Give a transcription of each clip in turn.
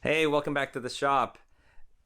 Hey, welcome back to the shop.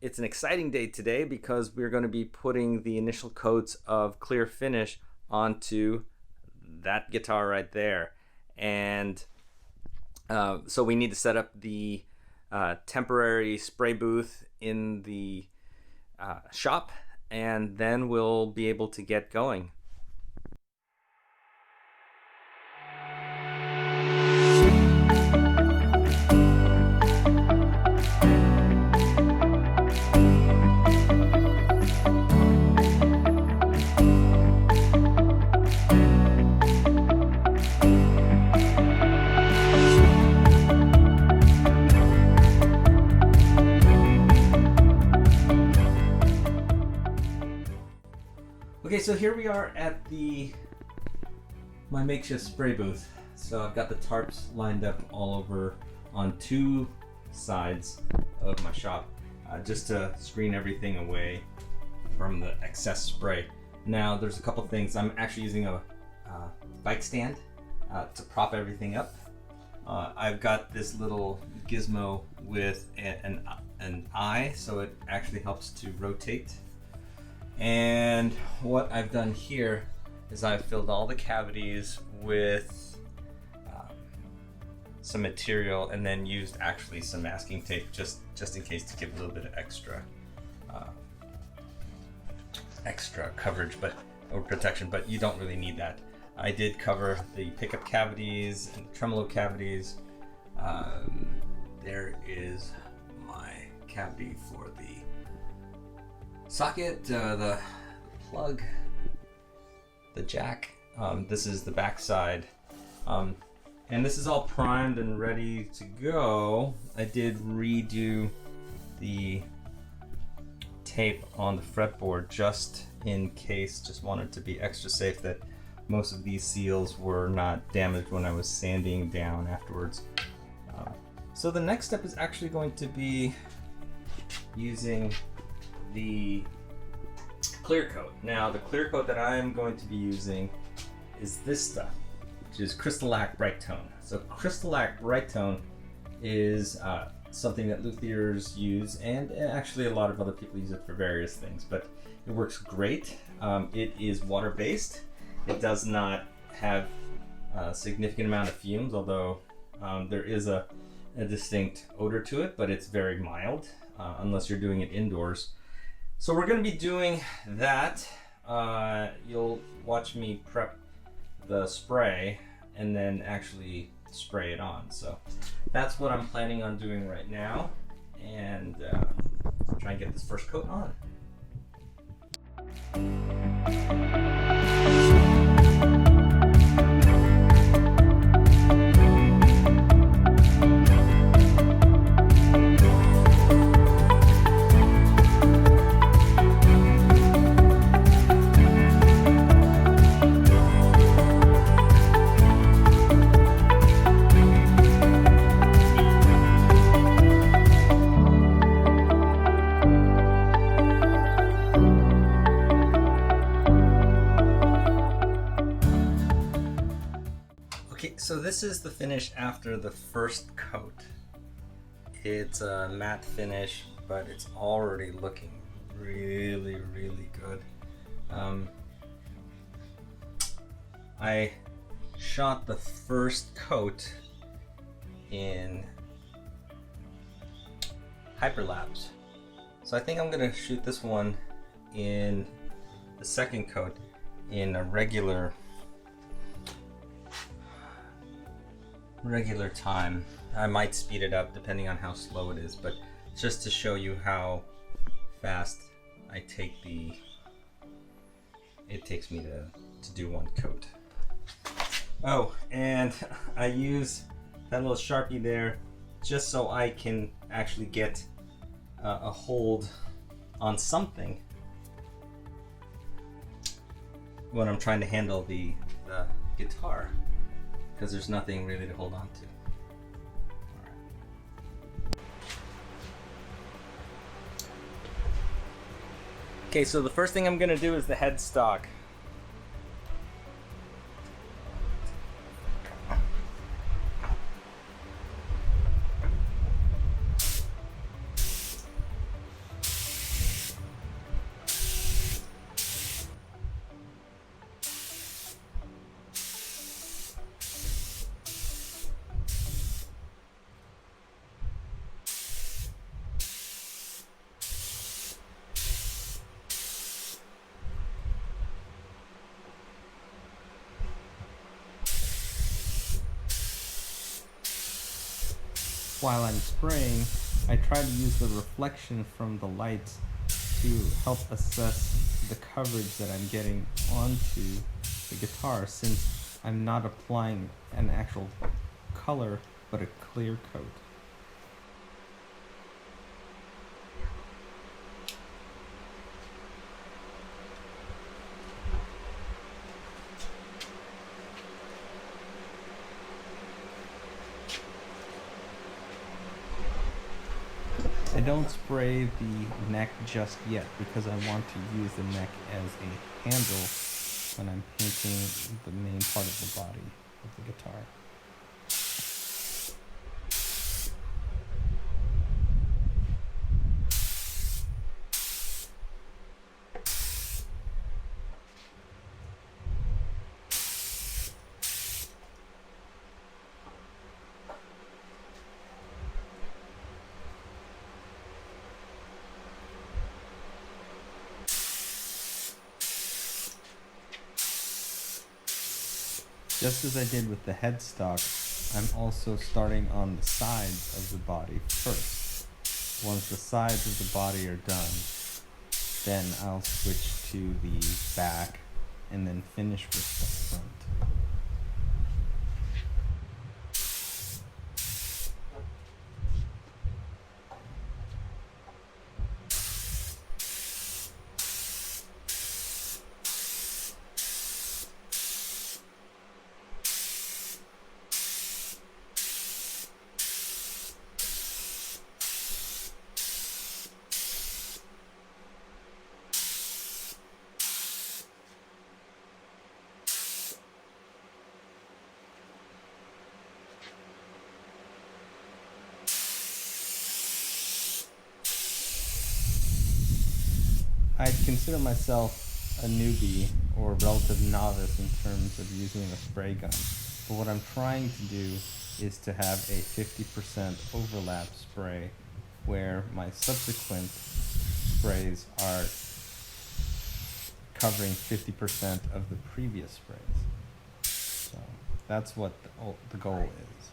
It's an exciting day today because we're going to be putting the initial coats of clear finish onto that guitar right there. And so we need to set up the temporary spray booth in the shop, and then we'll be able to get going. Okay, so here we are at my makeshift spray booth. So I've got the tarps lined up all over on two sides of my shop, just to screen everything away from the excess spray. Now there's a couple things. I'm actually using a bike stand to prop everything up. I've got this little gizmo with an eye, so it actually helps to rotate. And what I've done here is I've filled all the cavities with some material, and then used actually some masking tape just in case, to give a little bit of extra coverage or protection, but you don't really need that. I did cover the pickup cavities and the tremolo cavities. There is my cavity for the socket, the plug, the jack. This is the back side, and this is all primed and ready to go. I did redo the tape on the fretboard just in case, just wanted to be extra safe that most of these seals were not damaged when I was sanding down afterwards. So the next step is actually going to be using the clear coat. Now the clear coat that I'm going to be using is this stuff, which is Crystal-Lac Brite Tone. So Crystal-Lac Brite Tone is something that luthiers use, and actually a lot of other people use it for various things, but it works great. It is water-based. It does not have a significant amount of fumes, although there is a distinct odor to it, but it's very mild unless you're doing it indoors. So we're going to be doing that. You'll watch me prep the spray and then actually spray it on. So that's what I'm planning on doing right now, and try and get this first coat on. So this is the finish after the first coat. It's a matte finish, but it's already looking really, really good. I shot the first coat in hyperlapse. So I think I'm gonna shoot this one in the second coat in a regular time. I might speed it up depending on how slow it is, but just to show you how fast it takes me to do one coat. Oh, and I use that little Sharpie there just so I can actually get a hold on something when I'm trying to handle the guitar, because there's nothing really to hold on to. Okay, so the first thing I'm gonna do is the headstock. while I'm spraying, I try to use the reflection from the lights to help assess the coverage that I'm getting onto the guitar, since I'm not applying an actual color but a clear coat. I don't spray the neck just yet because I want to use the neck as a handle when I'm painting the main part of the body of the guitar. Just as I did with the headstock, I'm also starting on the sides of the body first. Once the sides of the body are done, then I'll switch to the back and then finish with the front. I'd consider myself a newbie or a relative novice in terms of using a spray gun, but what I'm trying to do is to have a 50% overlap spray where my subsequent sprays are covering 50% of the previous sprays. So that's what the goal is.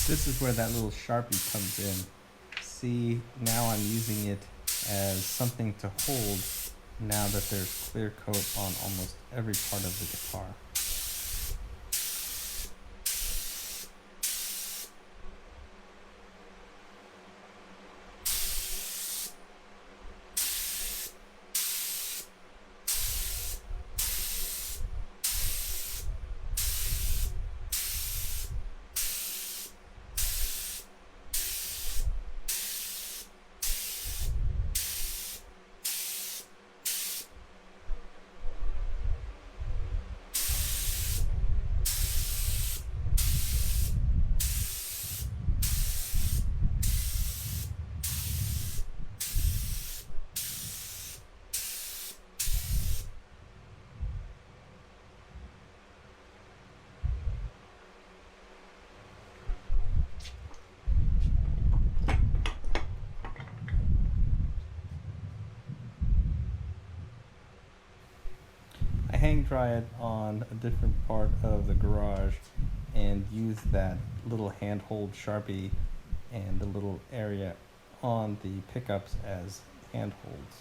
This is where that little Sharpie comes in. See, now I'm using it as something to hold now that there's clear coat on almost every part of the guitar. I hang dry it on a different part of the garage and use that little handhold Sharpie and the little area on the pickups as handholds.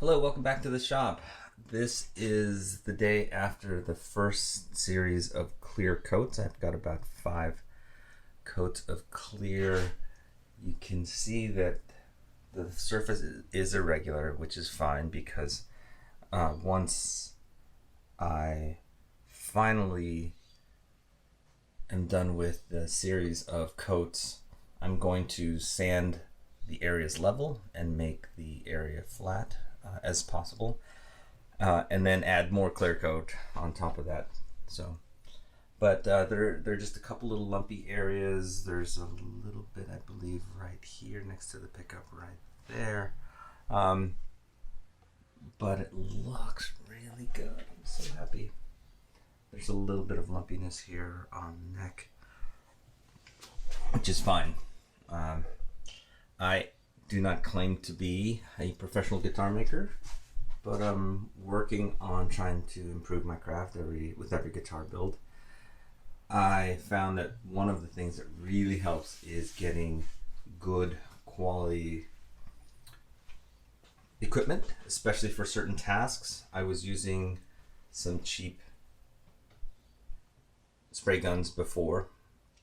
Hello, welcome back to the shop. This is the day after the first series of clear coats. I've got about 5 coats of clear. You can see that the surface is irregular, which is fine because once I finally am done with the series of coats, I'm going to sand the areas level and make the area flat as possible, and then add more clear coat on top of that. So, but there are just a couple little lumpy areas. There's a little bit, I believe, right here next to the pickup, right there. But it looks really good. I'm so happy. There's a little bit of lumpiness here on the neck, which is fine. I do not claim to be a professional guitar maker, but I'm working on trying to improve my craft with every guitar build. I found that one of the things that really helps is getting good quality equipment, especially for certain tasks. I was using some cheap spray guns before,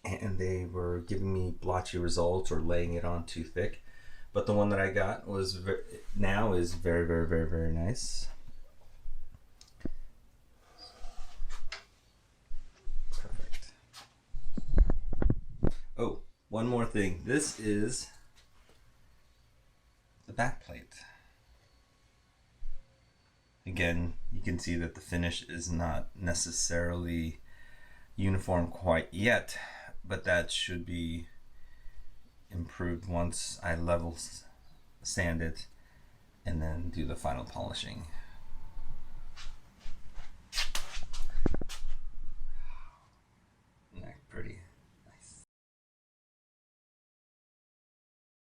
and they were giving me blotchy results or laying it on too thick. But the one that I got was now is very, very, very, very nice. Perfect. Oh, one more thing. This is the back plate. Again, you can see that the finish is not necessarily uniform quite yet, but that should be improved once I level sand it and then do the final polishing.